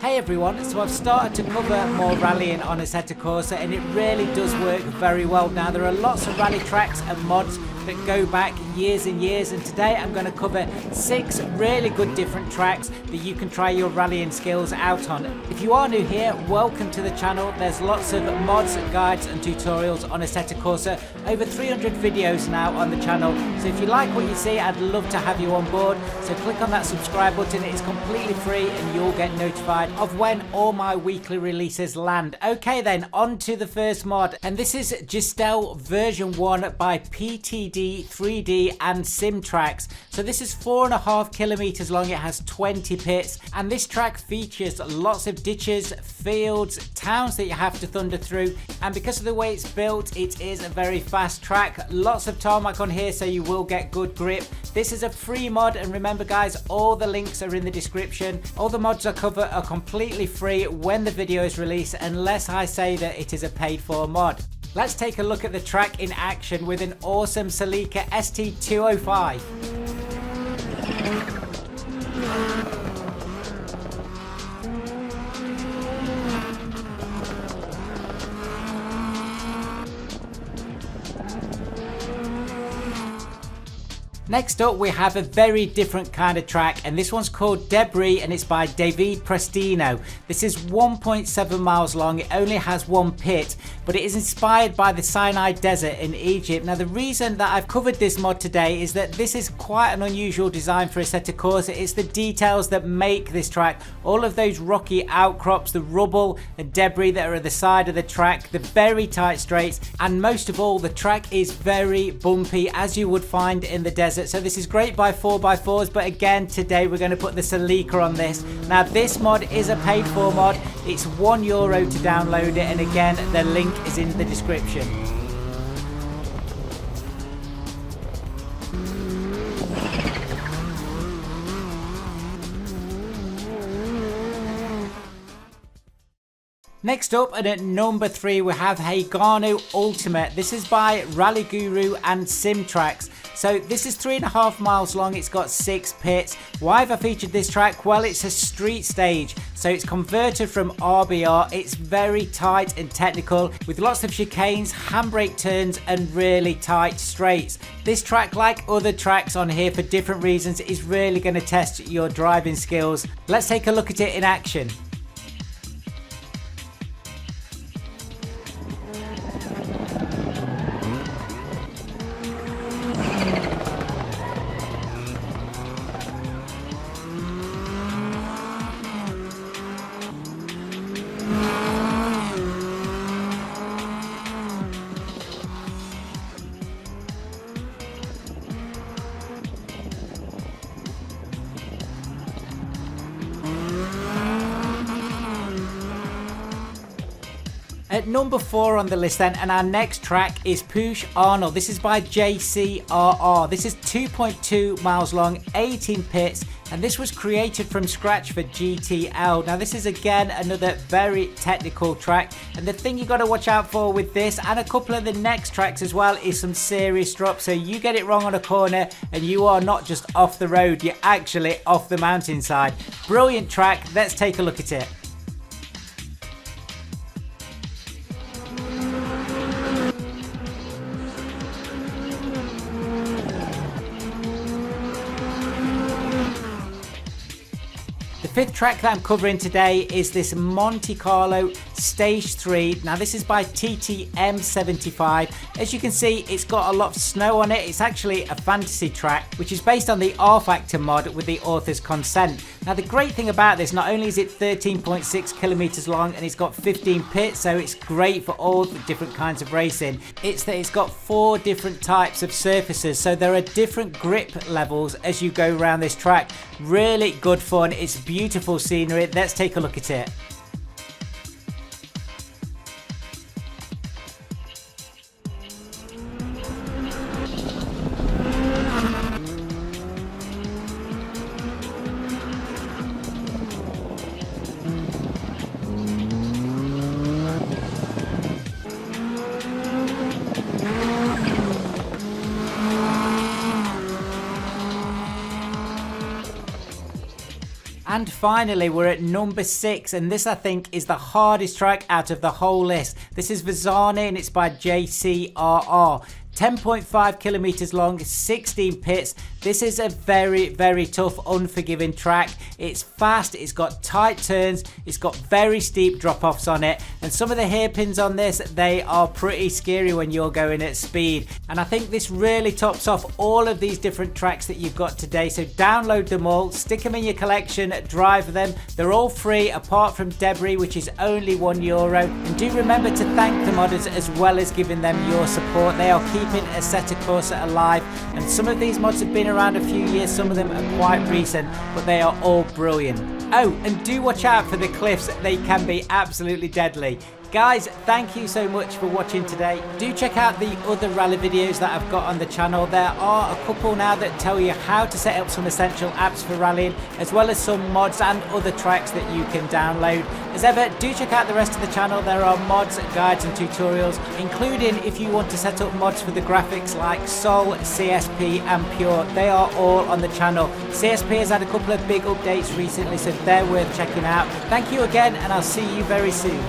Hey everyone, so I've started to cover more rallying on Assetto Corsa and it really does work very well. Now there are lots of rally tracks and mods that go back years and years, and today I'm going to cover 6 really good different tracks that you can try your rallying skills out on. If you are new here, welcome to the channel. There's lots of mods, guides and tutorials on Assetto Corsa. Over 300 videos now on the channel, so if you like what you see, I'd love to have you on board. So click on that subscribe button, it's completely free and you'll get notified of when all my weekly releases land. Okay then, on to the first mod, and this is Lavelle version 1 by PTD 3D and SimTrax. So this is 4.5 kilometers long, it has 20 pits, and this track features lots of ditches, fields, towns that you have to thunder through, and because of the way it's built, it is a very fast track. Lots of tarmac on here so you will get good grip. This is a free mod, and remember guys, all the links are in the description. All the mods I cover are completely free when the video is released, unless I say that it is a paid for mod. Let's take a look at the track in action with an awesome Celica ST205. Next up we have a very different kind of track, and this one's called Debris and it's by David Prestino. This is 1.7 miles long, it only has 1 pit, but it is inspired by the Sinai Desert in Egypt. Now the reason that I've covered this mod today is that this is quite an unusual design for Assetto Corsa. It's the details that make this track, all of those rocky outcrops, the rubble and debris that are at the side of the track, the very tight straights, and most of all the track is very bumpy as you would find in the desert. So this is great by 4x4s, but again today we're going to put the Celica on this. Now this mod is a paid for mod, it's €1 to download it, and again the link is in the description. Next up, and at number 3 we have Haygano Ultimate. This is by Rally Guru and SimTrax. So this is 3.5 miles long, it's got 6 pits. Why have I featured this track? Well, it's a street stage, so it's converted from RBR. It's very tight and technical with lots of chicanes, handbrake turns and really tight straights. This track, like other tracks on here for different reasons, is really going to test your driving skills. Let's take a look at it in action. At number 4 on the list then, and our next track is Push Arnold. This is by JCRR. This is 2.2 miles long, 18 pits, and this was created from scratch for GTL. Now this is again another very technical track, and the thing you got to watch out for with this and a couple of the next tracks as well is some serious drops. So you get it wrong on a corner and you are not just off the road, you're actually off the mountainside. Brilliant track, let's take a look at it. The 5th track that I'm covering today is this Monte Carlo Stage 3. Now this is by TTM75. As you can see, it's got a lot of snow on it. It's actually a fantasy track, which is based on the R-Factor mod with the author's consent. Now the great thing about this, not only is it 13.6 kilometers long and it's got 15 pits, so it's great for all the different kinds of racing, it's that it's got 4 different types of surfaces, so there are different grip levels as you go around this track. Really good fun, it's beautiful scenery. Let's take a look at it. And finally, we're at number 6, and this I think is the hardest track out of the whole list. This is Visani and it's by JCRR. 10.5 kilometers long, 16 pits. This is a very tough, unforgiving track. It's fast, it's got tight turns, it's got very steep drop-offs on it, and some of the hairpins on this, they are pretty scary when you're going at speed. And I think this really tops off all of these different tracks that you've got today. So download them all, stick them in your collection, drive them. They're all free apart from Debris, which is only €1. And do remember to thank the modders as well as giving them your support. They are keeping Assetto Corsa alive, and some of these mods have been around a few years, some of them are quite recent, but they are all brilliant. Oh, and do watch out for the cliffs, they can be absolutely deadly. Guys, thank you so much for watching today. Do check out the other rally videos that I've got on the channel. There are a couple now that tell you how to set up some essential apps for rallying, as well as some mods and other tracks that you can download. As ever, do check out the rest of the channel. There are mods, guides and tutorials, including if you want to set up mods for the graphics like Sol, CSP and Pure. They are all on the channel. CSP has had a couple of big updates recently, so they're worth checking out. Thank you again, and I'll see you very soon.